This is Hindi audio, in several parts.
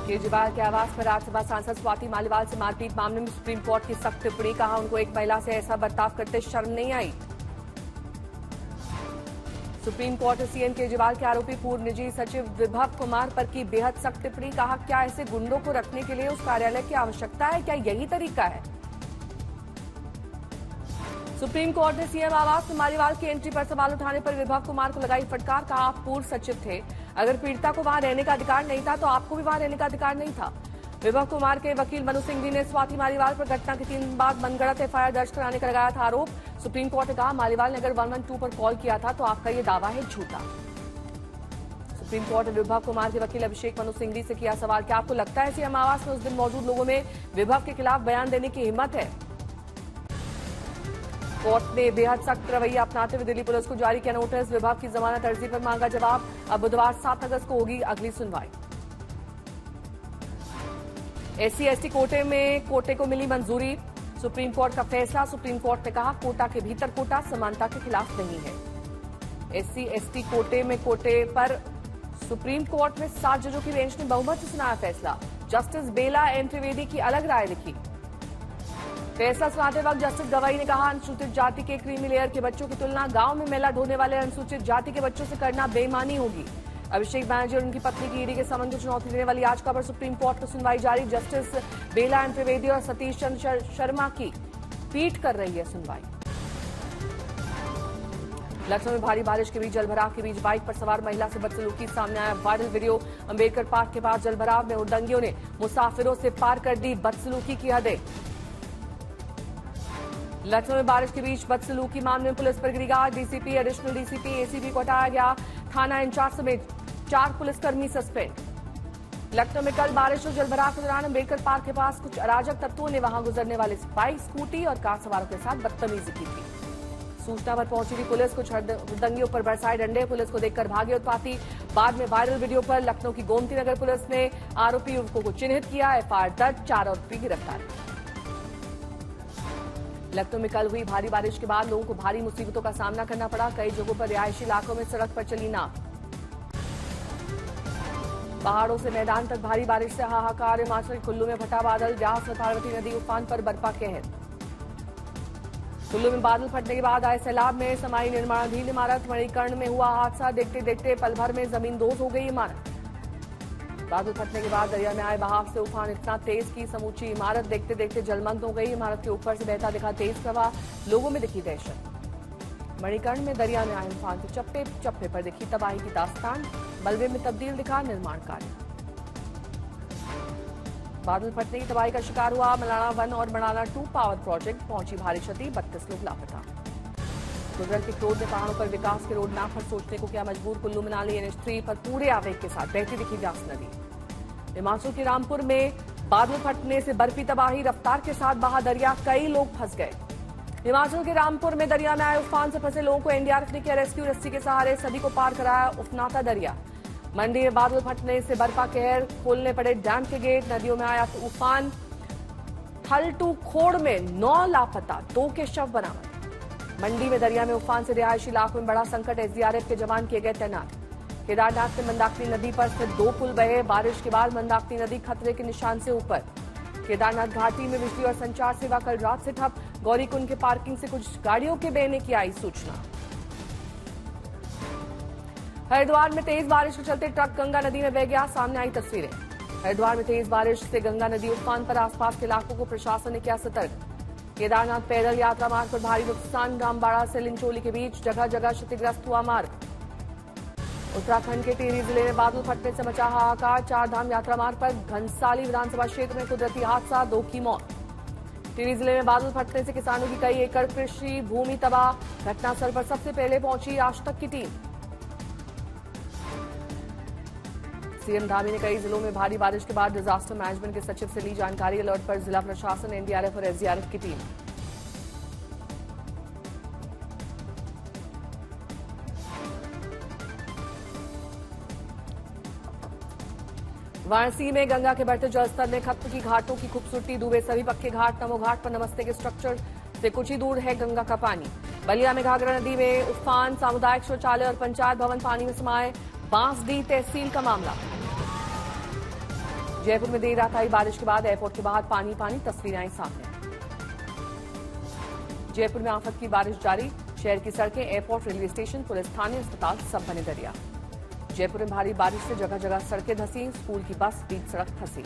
केजरीवाल के आवास पर राज्यसभा सांसद स्वाति मालीवाल से मारपीट मामले में सुप्रीम कोर्ट की सख्त टिप्पणी, कहा उनको एक महिला से ऐसा बर्ताव करते शर्म नहीं आई। सुप्रीम कोर्ट ने सीएम केजरीवाल के आरोपी पूर्व निजी सचिव विभव कुमार पर की बेहद सख्त टिप्पणी, कहा क्या ऐसे गुंडों को रखने के लिए उस कार्यालय की आवश्यकता है, क्या यही तरीका है। सुप्रीम कोर्ट ने सीएम आवास में मालीवाल की एंट्री पर सवाल उठाने पर विभव कुमार को लगाई फटकार, कहा आप पूर्व सचिव थे, अगर पीड़िता को वहां रहने का अधिकार नहीं था तो आपको भी वहां रहने का अधिकार नहीं था। विभव कुमार के वकील मनु सिंघवी ने स्वाति मालीवाल पर घटना के 3 दिन बाद मनगढ़ंत एफआईआर दर्ज कराने का लगाया था आरोप। सुप्रीम कोर्ट ने कहा मालीवाल ने अगर 112 पर कॉल किया था तो आपका ये दावा है झूठा। सुप्रीम कोर्ट ने विभव कुमार के वकील अभिषेक मनु सिंघवी से किया सवाल, क्या आपको लगता है सीएम आवास में उस दिन मौजूद लोगों में विभव के खिलाफ बयान देने की हिम्मत है। कोर्ट ने बेहद सख्त रवैया अपनाते हुए दिल्ली पुलिस को जारी किया नोटिस, विभव की जमानत अर्जी पर मांगा जवाब। अब बुधवार 7 अगस्त को होगी अगली सुनवाई। SC/ST कोटे को मिली मंजूरी, सुप्रीम कोर्ट का फैसला। सुप्रीम कोर्ट ने कहा कोटा के भीतर कोटा समानता के खिलाफ नहीं है। SC/ST कोटे पर सुप्रीम कोर्ट में 7 जजों की बेंच ने बहुमत से सुनाया फैसला। जस्टिस बेला एन त्रिवेदी की अलग राय लिखी। फैसला सुनाते वक्त जस्टिस गवाई ने कहा अनुसूचित जाति के क्रीमी लेयर के बच्चों की तुलना गांव में मेला ढोने वाले अनुसूचित जाति के बच्चों से करना बेईमानी होगी। अभिषेक बैनर्जी और उनकी पत्नी की ईडी के समन को चुनौती देने वाली याचिका पर सुप्रीम कोर्ट में सुनवाई जारी। जस्टिस बेला एन त्रिवेदी और सतीश चंद्र शर्मा की पीठ कर रही है सुनवाई। लखनऊ में भारी बारिश के बीच जलभराव के बीच बाइक पर सवार महिला से बदसलूकी सामने आया वायरल वीडियो। अंबेडकर पार्क के पास जलभराव में उद्दंगियों ने मुसाफिरों से पार कर दी बदसलूकी की हदें। लखनऊ में बारिश के बीच बदसलूकी मामले में पुलिस पर गिरी गाज, डीसीपी, एडिशनल डीसीपी, एसीपी को हटाया गया। थाना इंचार्ज समेत 4 पुलिसकर्मी सस्पेंड। लखनऊ में कल बारिश और जलभराव के दौरान अंबेडकर पार्क के पास कुछ अराजक तत्वों ने वहां गुजरने वाले बाइक, स्कूटी और कार सवारों के साथ बदतमीजी की थी। सूचना पर पहुंची थी पुलिस, कुछ उद्दंगियों पर बरसाए डंडे, पुलिस को देखकर भागे उत्पाती। बाद में वायरल वीडियो पर लखनऊ की गोमती नगर पुलिस ने आरोपी युवकों को चिन्हित किया, एफआईआर दर्ज, 4 आरोपी गिरफ्तार। लखनऊ में कल हुई भारी बारिश के बाद लोगों को भारी मुसीबतों का सामना करना पड़ा। कई जगहों पर रिहायशी इलाकों में सड़क पर चली नाव। पहाड़ों से मैदान तक भारी बारिश से हाहाकार, हिमाचल कुल्लू में फटा बादल, व्यास में पार्वती नदी उफान पर बरपा कहर। कुल्लू में बादल फटने के बाद आए सैलाब में समाई निर्माणाधीन इमारत। मणिकर्ण में हुआ हादसा, देखते देखते पल भर में जमींदोज हो गई इमारत। बादल फटने के बाद दरिया में आए बहाव से उफान इतना तेज कि समूची इमारत देखते देखते जलमग्न हो गई। इमारत के ऊपर से बहता दिखा तेज प्रवाह, लोगों में दिखी दहशत। मणिकर्ण में दरिया में आए उफान के चप्पे चप्पे पर दिखी तबाही की दास्तान, मलबे में तब्दील दिखा निर्माण कार्य। बादल फटने की तबाही का शिकार हुआ मलाना 1 और मलाना 2 पावर प्रोजेक्ट, पहुंची भारी क्षति, 32 लोग लापता। कुदरत के क्रोध ने पहाड़ों पर विकास के रोड नाम पर सोचने को किया मजबूर। कुल्लू मनाली NH3 पर पूरे आवेग के साथ बहती दिखी व्यास नदी। हिमाचल के रामपुर में बादल फटने से बर्फी तबाही, रफ्तार के साथ बहा दरिया, कई लोग फंस गए। हिमाचल के रामपुर में दरिया में आए उफान से फंसे लोगों को एनडीआरएफ ने किया रेस्क्यू, रस्सी के सहारे सभी को पार कराया उफनाता दरिया। मंडी में बादल फटने से बर्फा कहर, खोलने पड़े डैम के गेट, नदियों में आया उफान। थलटू खोड़ में 9 लापता, 2 के शव बरामद। मंडी में दरिया में उफान से रिहायशी इलाकों में बड़ा संकट, एसडीआरएफ के जवान किए गए तैनात। केदारनाथ में मंदाकिनी नदी पर स्थित 2 पुल बहे, बारिश के बाद मंदाकिनी नदी खतरे के निशान से ऊपर। केदारनाथ घाटी में बिजली और संचार सेवा कल रात से ठप, गौरीकुंड के पार्किंग से कुछ गाड़ियों के बहने की आई सूचना। हरिद्वार में तेज बारिश के चलते ट्रक गंगा नदी में बह गया, सामने आई तस्वीरें। हरिद्वार में तेज बारिश से गंगा नदी उफान पर, आसपास के इलाकों को प्रशासन ने किया सतर्क। केदारनाथ पैदल यात्रा मार्ग पर भारी नुकसान, रामबाड़ा से लिंचोली के बीच जगह जगह क्षतिग्रस्त हुआ मार्ग। उत्तराखंड के टिहरी जिले में बादल फटने से मचा हाहाकार, 4 धाम यात्रा मार्ग पर घनसाली विधानसभा क्षेत्र में कुदरती हादसा, 2 की मौत। टिहरी जिले में बादल फटने से किसानों की कई एकड़ कृषि भूमि तबाह, घटनास्थल पर सबसे पहले पहुंची आज तक की टीम। सीएम धामी ने कई जिलों में भारी बारिश के बाद डिजास्टर मैनेजमेंट के सचिव से ली जानकारी, अलर्ट पर जिला प्रशासन, एनडीआरएफ और एसडीआरएफ की टीम। वाराणसी में गंगा के बढ़ते जलस्तर ने खत्म की घाटों की खूबसूरती, डूबे सभी पक्के घाट। नमो घाट पर नमस्ते के स्ट्रक्चर से कुछ ही दूर है गंगा का पानी। बलिया में घाघरा नदी में उफान, सामुदायिक शौचालय और पंचायत भवन पानी में समाये, बांसडीह तहसील का मामला। जयपुर में देर रात आई बारिश के बाद एयरपोर्ट के बाहर पानी पानी, तस्वीरें आई सामने। जयपुर में आफत की बारिश जारी, शहर की सड़कें, एयरपोर्ट, रेलवे स्टेशन, पुलिस थाने, अस्पताल सब बने दरिया। जयपुर में भारी बारिश से जगह जगह सड़कें धंसी, स्कूल की बस बीच सड़क फंसी।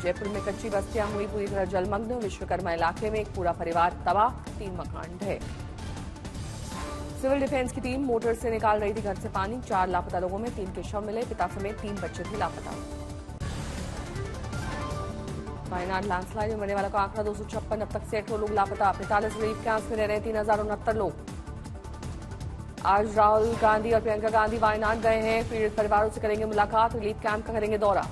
जयपुर में कच्ची बस्तियां हुई पूरी तरह जलमग्न, विश्वकर्मा इलाके में एक पूरा परिवार तबाह, 3 मकान ढहे। सिविल डिफेंस की टीम मोटर से निकाल रही थी घर से पानी, 4 लापता लोगों में 3 के शव मिले, पिता समेत 3 बच्चे भी लापता। वायनाड लैंडस्लाइड में मरने वालों का आंकड़ा 256, अब तक 68 लोग लापता। 45 रिलीफ कैंप्स में रह रहे 3069 लोग। आज राहुल गांधी और प्रियंका गांधी वायनाड गए हैं, पीड़ित परिवारों से करेंगे मुलाकात, रिलीफ कैंप का करेंगे दौरा।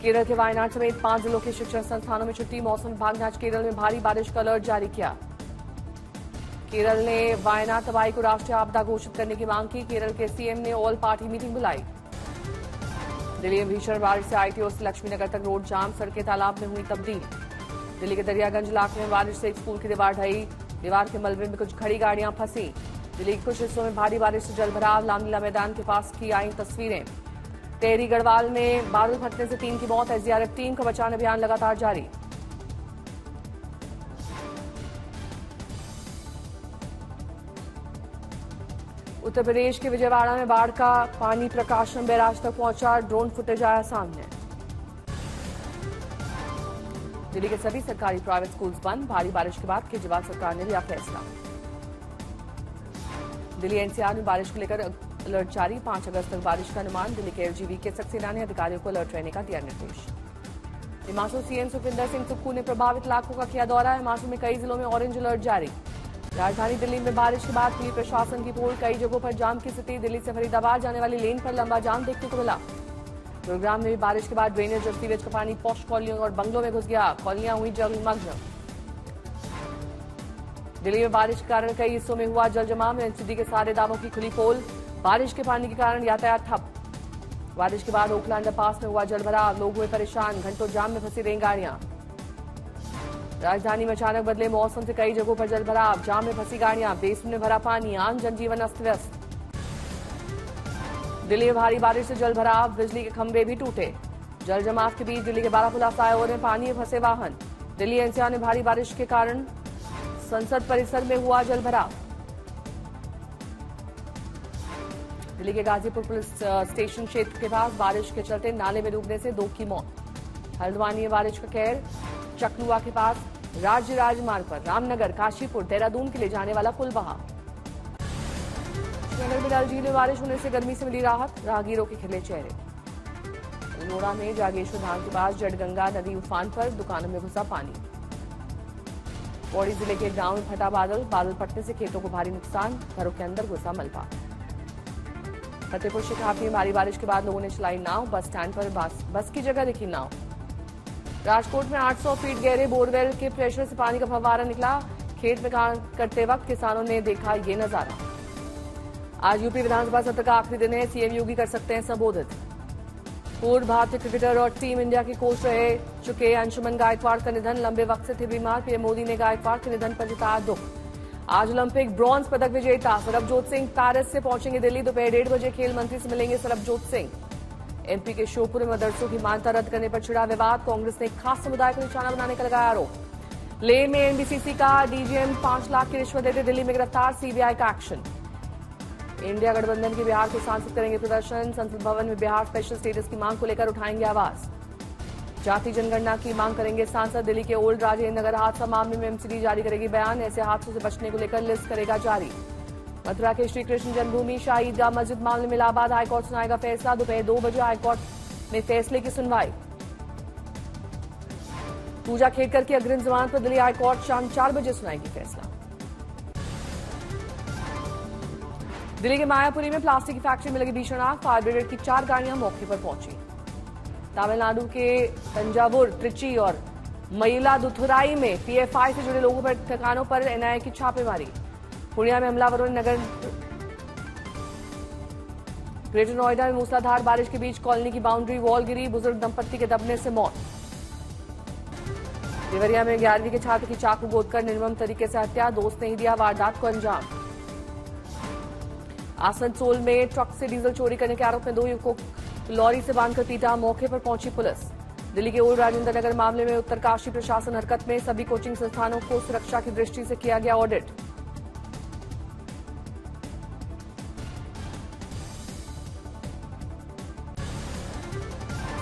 केरल के वायनाड समेत 5 जिलों के शिक्षण संस्थानों में छुट्टी, मौसम विभाग ने आज केरल में भारी बारिश का अलर्ट जारी किया। केरल ने वायनाड तबाही को राष्ट्रीय आपदा घोषित करने की मांग की, केरल के सीएम ने ऑल पार्टी मीटिंग बुलाई। दिल्ली में भीषण बारिश से आईटीओ से लक्ष्मीनगर तक रोड जाम, सड़कें तालाब में हुई तब्दील। दिल्ली के दरियागंज इलाके में बारिश से एक स्कूल की दीवार ढही, दीवार के मलबे में कुछ खड़ी गाड़ियां फंसी। दिल्ली के कुछ हिस्सों में भारी बारिश से जलभराव, लामलीला मैदान के पास की आई तस्वीरें। टेहरी गढ़वाल में बादल फटने से 3 की मौत, एसडीआरएफ टीम का बचाव अभियान लगातार जारी। उत्तर प्रदेश के विजयवाड़ा में बाढ़ का पानी प्रकाशम बैराज तक पहुंचा, ड्रोन फुटेज आया सामने। दिल्ली के सभी सरकारी प्राइवेट स्कूल्स बंद, भारी बारिश के बाद केजरीवाल सरकार ने लिया फैसला। दिल्ली एनसीआर में बारिश को लेकर अलर्ट जारी, 5 अगस्त तक बारिश का अनुमान। दिल्ली के एलजीबी के सक्सेना ने अधिकारियों को अलर्ट रहने का दिया निर्देश। हिमाचल सीएम सुखविंदर सिंह सुक्खू ने प्रभावित इलाकों का किया दौरा, हिमाचल में कई जिलों में ऑरेंज अलर्ट जारी। राजधानी दिल्ली में बारिश के बाद खुली प्रशासन की पोल, कई जगहों पर जाम की स्थिति, दिल्ली से फरीदाबाद जाने वाली लेन पर लंबा जाम देखने को मिला। गुरुग्राम में भी बारिश के बाद ड्रेनेज और सीवेज का पानी पॉश कॉलोनियों और बंगलों में घुस गया, कॉलोनियां हुई जलमग्न। दिल्ली में बारिश के कारण कई हिस्सों में हुआ जल जमाव, एनसीडी के सारे दावों की खुली पोल, बारिश के पानी के कारण यातायात ठप। बारिश के बाद ओखला अंडरपास में हुआ जलभराव, लोग हुए परेशान, घंटों जाम में फंसी रही गाड़ियां। राजधानी में अचानक बदले मौसम से कई जगहों पर जलभराव, जाम में फंसी गाड़ियां, बेसमेंट में भरा पानी, आम जनजीवन अस्त व्यस्त। दिल्ली में भारी बारिश से जलभराव, बिजली के खंभे भी टूटे। जल जमाव के बीच दिल्ली के बारापुला फ्लाईओवर में पानी में फंसे वाहन। दिल्ली एनसीआर में भारी बारिश के कारण संसद परिसर में हुआ जलभराव। दिल्ली के गाजीपुर पुलिस स्टेशन क्षेत्र के पास बारिश के चलते नाले में डूबने से 2 की मौत। हल्द्वानी में बारिश का कहर, चकलुआ के पास राज्य राजमार्ग पर रामनगर, काशीपुर, देहरादून के लिए जाने वाला पुल बहा। श्रीनगर में डल झील में बारिश होने से गर्मी से मिली राहत, राहगीरों के खिले चेहरे। अल्मोड़ा में जागेश्वर धाम के पास जटगंगा नदी उफान पर, दुकानों में घुसा पानी। पौड़ी जिले के गांव में फटा बादल, बादल फटने से खेतों को भारी नुकसान, घरों के अंदर घुसा मलबा। फतेहपुर शिकाफी में भारी बारिश के बाद लोगों ने चलाई नाव, बस स्टैंड पर बस की जगह दिखी नाव। राजकोट में 800 फीट गहरे बोरवेल के प्रेशर से पानी का फव्वारा निकला, खेत में काम करते वक्त किसानों ने देखा ये नजारा। आज यूपी विधानसभा सत्र का आखिरी दिन है, सीएम योगी कर सकते हैं संबोधित। पूर्व भारतीय क्रिकेटर और टीम इंडिया के कोच रह चुके अंशुमन गायकवाड़ का निधन, लंबे वक्त से थे बीमार, पीएम मोदी ने गायकवाड़ के निधन पर जताया दुख। आज ओलंपिक ब्रॉन्ज पदक विजेता सरबजोत सिंह पेरिस से पहुंचेंगे दिल्ली, दोपहर 1:30 बजे खेल मंत्री से मिलेंगे सरबजोत सिंह। एमपी के श्योपुर में मदरसों की मान्यता रद्द करने पर छिड़ा विवाद, कांग्रेस ने खास समुदाय को निशाना बनाने का लगाया आरोप। लेह में एनबीसीसी का डीजीएम 5 लाख की रिश्वत देते दिल्ली में गिरफ्तार, सीबीआई का एक्शन। इंडिया गठबंधन के बिहार के सांसद करेंगे प्रदर्शन, संसद भवन में बिहार स्पेशल स्टेटस की मांग को लेकर उठाएंगे आवाज। जाति जनगणना की मांग करेंगे सांसद, दिल्ली के ओल्ड राजेंद्र नगर हादसा मामले में एमसीडी जारी करेगी बयान, ऐसे हादसों से बचने को लेकर लिस्ट करेगा जारी। मथुरा के श्री कृष्ण जन्मभूमि शाही ईदगाह मस्जिद मामले में इलाहाबाद हाईकोर्ट सुनाएगा फैसला, दोपहर 2 बजे हाईकोर्ट में फैसले की सुनवाई। पूजा खेड़कर की अग्रिम जमानत पर दिल्ली हाईकोर्ट शाम 4 बजे सुनाएगी फैसला। दिल्ली के मायापुरी में प्लास्टिक की फैक्ट्री में लगी भीषण आग, फायर ब्रिगेड की 4 गाड़ियां मौके पर पहुंची। तमिलनाडु के तंजावुर, त्रिची और मयिलादुथुराई में पीएफआई से जुड़े लोगों पर ठिकानों पर एनआईए की छापेमारी। पूर्णिया में हमलावरों ने ग्रेटर नोएडा में मूसलाधार बारिश के बीच कॉलोनी की बाउंड्री वॉल गिरी, बुजुर्ग दंपत्ति के दबने से मौत। देवरिया में 11वीं के छात्र की चाकू गोदकर निर्मम तरीके से हत्या, दोस्त ने ही दिया वारदात को अंजाम। आसनसोल में ट्रक से डीजल चोरी करने के आरोप में 2 युवकों तो लॉरी से बांधकर पीटा, मौके पर पहुंची पुलिस। दिल्ली के ओल्ड राजेंद्र नगर मामले में उत्तरकाशी प्रशासन हरकत में, सभी कोचिंग संस्थानों को सुरक्षा की दृष्टि से किया गया ऑडिट।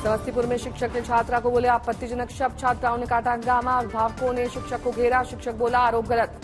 समस्तीपुर में शिक्षक ने छात्रा को बोले आपत्तिजनक शब्द, छात्राओं ने काटा हंगामा, अभिभावकों ने शिक्षक को घेरा, शिक्षक बोला आरोप गलत।